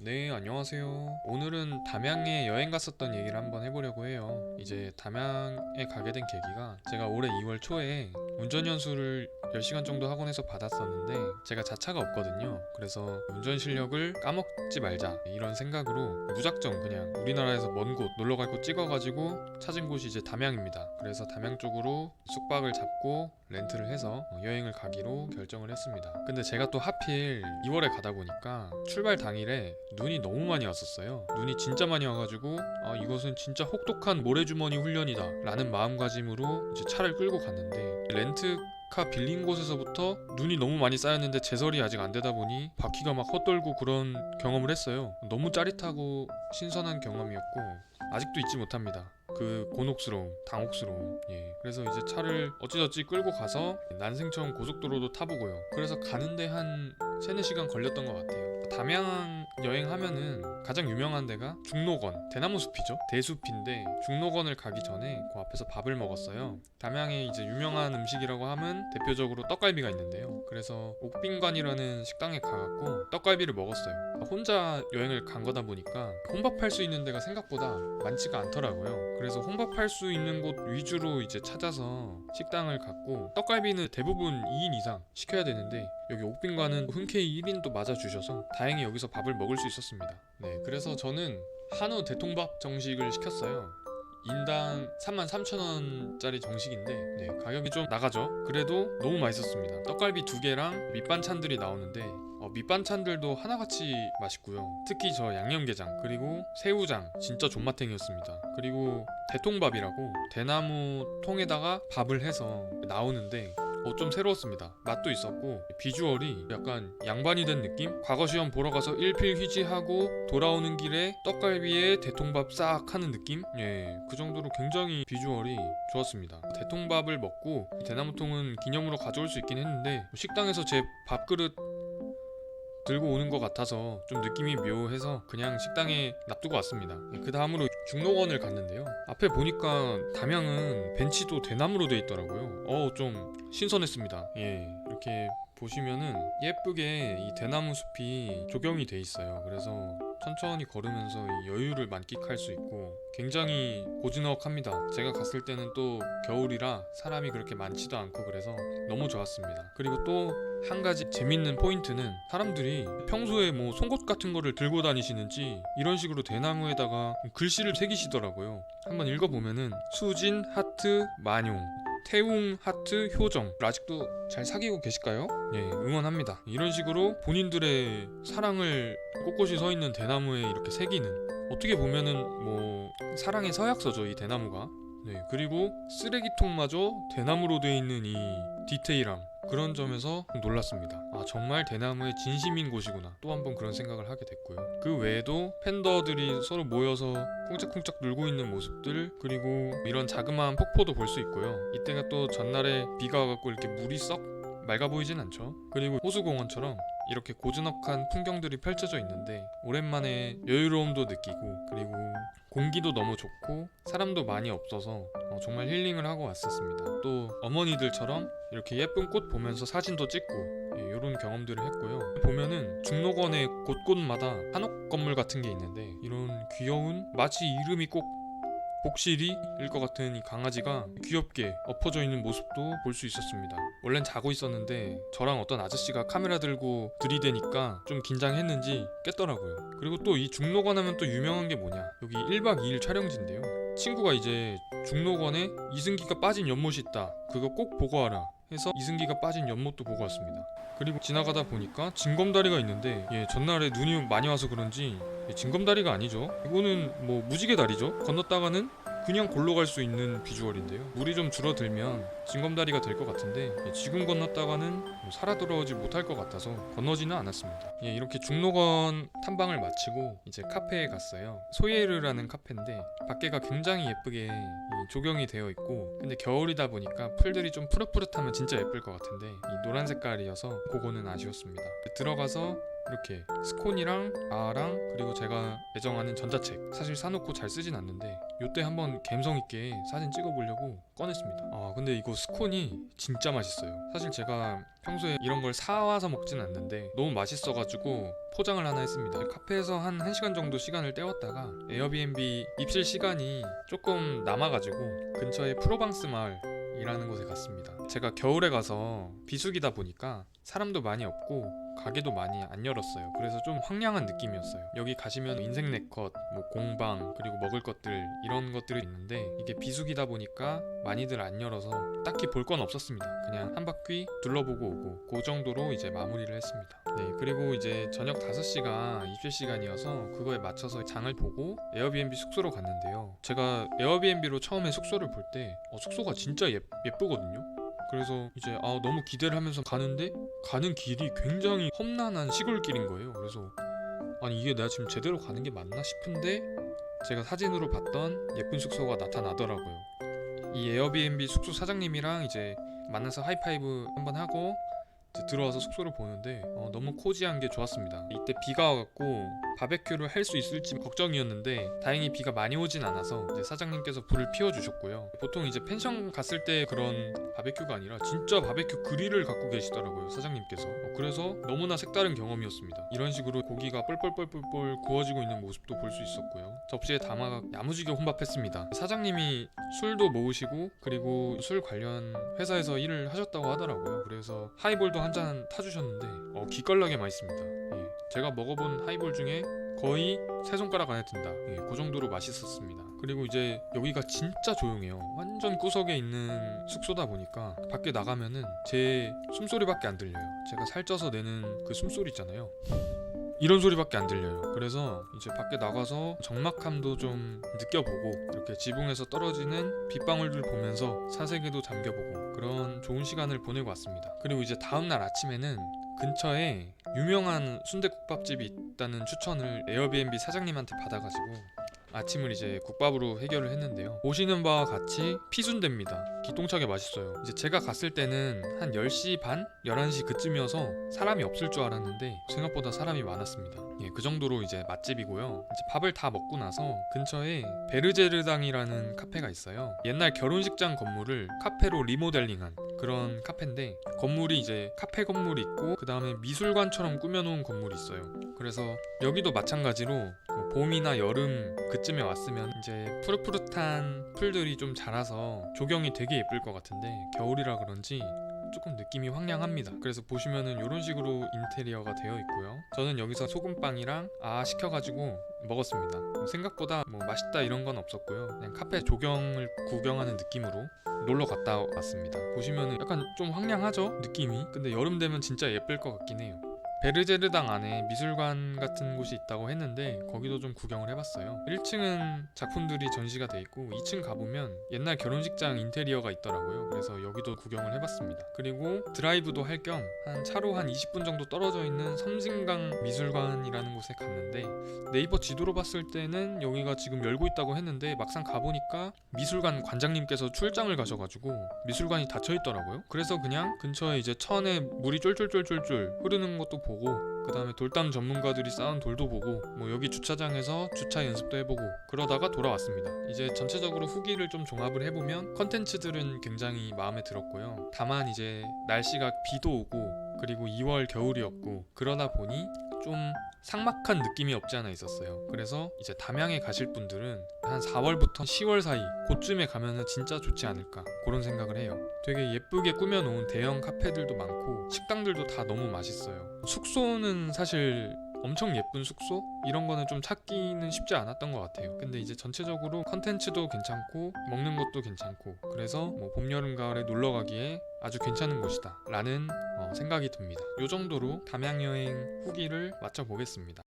네, 안녕하세요. 오늘은 담양에 여행 갔었던 얘기를 한번 해보려고 해요. 이제 담양에 가게 된 계기가 제가 올해 2월 초에 운전 연수를 10시간 정도 학원에서 받았었는데 제가 자차가 없거든요. 그래서 운전 실력을 까먹지 말자 이런 생각으로 무작정 그냥 우리나라에서 먼 곳 놀러 갈 곳 찍어가지고 찾은 곳이 이제 담양입니다. 그래서 담양 쪽으로 숙박을 잡고 렌트를 해서 여행을 가기로 결정을 했습니다. 근데 제가 또 하필 2월에 가다 보니까 출발 당일에 눈이 너무 많이 왔었어요. 눈이 진짜 많이 와가지고 이것은 진짜 혹독한 모래주머니 훈련이다 라는 마음가짐으로 이제 차를 끌고 갔는데 렌트카 빌린 곳에서부터 눈이 너무 많이 쌓였는데 제설이 아직 안 되다 보니 바퀴가 막 헛돌고 그런 경험을 했어요. 너무 짜릿하고 신선한 경험이었고 아직도 잊지 못합니다. 그 곤혹스러움, 당혹스러움. 그래서 이제 차를 어찌저찌 끌고 가서 난생처음 고속도로도 타보고요. 그래서 가는데 한 3, 4시간 걸렸던 것 같아요. 담양 여행하면은 가장 유명한 데가 중록원, 대나무 숲이죠. 대숲인데 중록원을 가기 전에 그 앞에서 밥을 먹었어요. 담양에 이제 유명한 음식이라고 하면 대표적으로 떡갈비가 있는데요. 그래서 옥빈관이라는 식당에 가갖고 떡갈비를 먹었어요. 혼자 여행을 간 거다 보니까 혼밥할 수 있는 데가 생각보다 많지가 않더라고요. 그래서 혼밥할 수 있는 곳 위주로 이제 찾아서 식당을 갔고 떡갈비는 대부분 2인 이상 시켜야 되는데 여기 옥빈관은 흔쾌히 1인도 맞아주셔서 다행히 여기서 밥을 먹을 수 있었습니다. 네, 그래서 저는 한우 대통밥 정식을 시켰어요. 인당 33,000원짜리 정식인데 가격이 좀 나가죠. 그래도 너무 맛있었습니다. 떡갈비 2개랑 밑반찬들이 나오는데 밑반찬들도 하나같이 맛있고요. 특히 저 양념게장 그리고 새우장 진짜 존맛탱이었습니다. 그리고 대통밥이라고 대나무 통에다가 밥을 해서 나오는데 좀 새로웠습니다. 맛도 있었고 비주얼이 약간 양반이 된 느낌? 과거 시험 보러 가서 일필휘지하고 돌아오는 길에 떡갈비에 대통밥 싹 하는 느낌? 그 정도로 굉장히 비주얼이 좋았습니다. 대통밥을 먹고 대나무통은 기념으로 가져올 수 있긴 했는데 식당에서 제 밥그릇 들고 오는 것 같아서 좀 느낌이 묘해서 그냥 식당에 놔두고 왔습니다. 그 다음으로 중록원을 갔는데요. 앞에 보니까 담양은 벤치도 대나무로 되어 있더라고요. 좀 신선했습니다. 이렇게 보시면은 예쁘게 이 대나무 숲이 조경이 돼 있어요. 그래서 천천히 걸으면서 이 여유를 만끽할 수 있고 굉장히 고즈넉합니다. 제가 갔을 때는 또 겨울이라 사람이 그렇게 많지도 않고 그래서 너무 좋았습니다. 그리고 또 한 가지 재밌는 포인트는 사람들이 평소에 뭐 송곳 같은 거를 들고 다니시는지 이런 식으로 대나무에다가 글씨를 새기시더라고요. 한번 읽어보면은 수진 하트 만용 태웅 하트 효정 아직도 잘 사귀고 계실까요? 응원합니다. 이런 식으로 본인들의 사랑을 꼿꼿이 서 있는 대나무에 이렇게 새기는 어떻게 보면은 뭐 사랑의 서약서죠 이 대나무가. 그리고 쓰레기통마저 대나무로 되어 있는 이 디테일함 그런 점에서 놀랐습니다. 정말 대나무의 진심인 곳이구나 또 한 번 그런 생각을 하게 됐고요. 그 외에도 팬더들이 서로 모여서 쿵짝쿵짝 놀고 있는 모습들 그리고 이런 자그마한 폭포도 볼 수 있고요. 이때가 또 전날에 비가 와갖고 이렇게 물이 썩 맑아 보이진 않죠. 그리고 호수공원처럼 이렇게 고즈넉한 풍경들이 펼쳐져 있는데 오랜만에 여유로움도 느끼고 그리고 공기도 너무 좋고 사람도 많이 없어서 정말 힐링을 하고 왔었습니다. 또 어머니들처럼 이렇게 예쁜 꽃 보면서 사진도 찍고 이런 경험들을 했고요. 보면은 중록원의 곳곳마다 한옥 건물 같은 게 있는데 이런 귀여운 마치 이름이 꼭 복실이일 것 같은 이 강아지가 귀엽게 엎어져 있는 모습도 볼 수 있었습니다. 원래는 자고 있었는데 저랑 어떤 아저씨가 카메라 들고 들이대니까 좀 긴장했는지 깼더라고요. 그리고 또 이 중록원 하면 또 유명한 게 뭐냐, 여기 1박 2일 촬영지인데요. 친구가 이제 중록원에 이승기가 빠진 연못이 있다, 그거 꼭 보고 와라 해서 이승기가 빠진 연못도 보고 왔습니다. 그리고 지나가다 보니까 징검다리가 있는데 전날에 눈이 많이 와서 그런지 징검다리가 아니죠. 이거는 뭐 무지개 다리죠. 건넜다가는 그냥 골로 갈 수 있는 비주얼인데요. 물이 좀 줄어들면 징검다리가 될 것 같은데 지금 건넜다가는 살아 돌아오지 못할 것 같아서 건너지는 않았습니다. 이렇게 중록원 탐방을 마치고 이제 카페에 갔어요. 소예르라는 카페인데 밖에가 굉장히 예쁘게 조경이 되어 있고 근데 겨울이다 보니까 풀들이 좀 푸릇푸릇하면 진짜 예쁠 것 같은데 이 노란 색깔이어서 그거는 아쉬웠습니다. 들어가서 이렇게 스콘이랑 아랑 그리고 제가 애정하는 전자책 사실 사놓고 잘 쓰진 않는데 요때 한번 감성 있게 사진 찍어보려고 꺼냈습니다. 근데 이거 스콘이 진짜 맛있어요. 사실 제가 평소에 이런 걸 사와서 먹진 않는데 너무 맛있어가지고 포장을 하나 했습니다. 카페에서 한 1시간 정도 시간을 때웠다가 에어비앤비 입실 시간이 조금 남아가지고 근처에 프로방스 마을이라는 곳에 갔습니다. 제가 겨울에 가서 비수기다 보니까 사람도 많이 없고 가게도 많이 안 열었어요. 그래서 좀 황량한 느낌이었어요. 여기 가시면 인생 네컷, 뭐 공방, 그리고 먹을 것들 이런 것들이 있는데 이게 비수기다 보니까 많이들 안 열어서 딱히 볼 건 없었습니다. 그냥 한 바퀴 둘러보고 오고 그 정도로 이제 마무리를 했습니다. 네, 그리고 이제 저녁 5시가 입실 시간이어서 그거에 맞춰서 장을 보고 에어비앤비 숙소로 갔는데요. 제가 에어비앤비로 처음에 숙소를 볼 때 숙소가 진짜 예쁘거든요. 그래서 이제 너무 기대를 하면서 가는데 가는 길이 굉장히 험난한 시골길인 거예요. 그래서 아니 이게 내가 지금 제대로 가는 게 맞나 싶은데 제가 사진으로 봤던 예쁜 숙소가 나타나더라고요. 이 에어비앤비 숙소 사장님이랑 이제 만나서 하이파이브 한번 하고 이제 들어와서 숙소를 보는데 너무 코지한 게 좋았습니다. 이때 비가 와갖고 바베큐를 할 수 있을지 걱정이었는데 다행히 비가 많이 오진 않아서 이제 사장님께서 불을 피워주셨고요. 보통 이제 펜션 갔을 때 그런 바베큐가 아니라 진짜 바베큐 그릴을 갖고 계시더라고요, 사장님께서. 그래서 너무나 색다른 경험이었습니다. 이런 식으로 고기가 뻘뻘뻘뻘 구워지고 있는 모습도 볼 수 있었고요. 접시에 담아 야무지게 혼밥했습니다. 사장님이 술도 모으시고 그리고 술 관련 회사에서 일을 하셨다고 하더라고요. 그래서 하이볼도 한 잔 타주셨는데 기깔나게 맛있습니다. 제가 먹어본 하이볼 중에 거의 3손가락 안에 든다. 그 정도로 맛있었습니다. 그리고 이제 여기가 진짜 조용해요. 완전 구석에 있는 숙소다 보니까 밖에 나가면은 제 숨소리밖에 안 들려요. 제가 살쪄서 내는 그 숨소리 있잖아요. 이런 소리밖에 안 들려요. 그래서 이제 밖에 나가서 적막함도 좀 느껴보고 이렇게 지붕에서 떨어지는 빗방울들 보면서 사색에도 잠겨보고 그런 좋은 시간을 보내고 왔습니다. 그리고 이제 다음날 아침에는 근처에 유명한 순댓국밥집이 있다는 추천을 에어비앤비 사장님한테 받아가지고 아침을 이제 국밥으로 해결을 했는데요. 보시는 바와 같이 피순대입니다. 기똥차게 맛있어요. 이제 제가 갔을 때는 한 10시 반? 11시 그쯤이어서 사람이 없을 줄 알았는데 생각보다 사람이 많았습니다. 그 정도로 이제 맛집이고요. 이제 밥을 다 먹고 나서 근처에 베르제르당이라는 카페가 있어요. 옛날 결혼식장 건물을 카페로 리모델링한 그런 카페인데 건물이 이제 카페 건물이 있고 그 다음에 미술관처럼 꾸며놓은 건물이 있어요. 그래서 여기도 마찬가지로 뭐 봄이나 여름 그쯤에 왔으면 이제 푸릇푸릇한 풀들이 좀 자라서 조경이 되게 예쁠 것 같은데 겨울이라 그런지 조금 느낌이 황량합니다. 그래서 보시면은 이런 식으로 인테리어가 되어 있고요. 저는 여기서 소금빵이랑 시켜가지고 먹었습니다. 생각보다 뭐 맛있다 이런 건 없었고요. 그냥 카페 조경을 구경하는 느낌으로 놀러 갔다 왔습니다. 보시면은 약간 좀 황량하죠? 느낌이. 근데 여름 되면 진짜 예쁠 것 같긴 해요. 베르제르당 안에 미술관 같은 곳이 있다고 했는데 거기도 좀 구경을 해봤어요. 1층은 작품들이 전시가 돼 있고 2층 가보면 옛날 결혼식장 인테리어가 있더라고요. 그래서 여기도 구경을 해봤습니다. 그리고 드라이브도 할 겸 한 차로 한 20분 정도 떨어져 있는 섬진강 미술관이라는 곳에 갔는데 네이버 지도로 봤을 때는 여기가 지금 열고 있다고 했는데 막상 가보니까 미술관 관장님께서 출장을 가셔가지고 미술관이 닫혀 있더라고요. 그래서 그냥 근처에 이제 천에 물이 쫄쫄쫄쫄쫄 흐르는 것도 보고 그 다음에 돌담 전문가들이 쌓은 돌도 보고 뭐 여기 주차장에서 주차 연습도 해보고 그러다가 돌아왔습니다. 이제 전체적으로 후기를 좀 종합을 해보면 컨텐츠들은 굉장히 마음에 들었고요. 다만 이제 날씨가 비도 오고 그리고 2월 겨울이었고 그러다 보니 좀 삭막한 느낌이 없지 않아 있었어요. 그래서 이제 담양에 가실 분들은 한 4월부터 10월 사이 그쯤에 가면은 진짜 좋지 않을까 그런 생각을 해요. 되게 예쁘게 꾸며놓은 대형 카페들도 많고 식당들도 다 너무 맛있어요. 숙소는 사실 엄청 예쁜 숙소? 이런 거는 좀 찾기는 쉽지 않았던 것 같아요. 근데 이제 전체적으로 컨텐츠도 괜찮고 먹는 것도 괜찮고 그래서 뭐 봄, 여름, 가을에 놀러 가기에 아주 괜찮은 곳이다 라는 생각이 듭니다. 이 정도로 담양 여행 후기를 마쳐보겠습니다.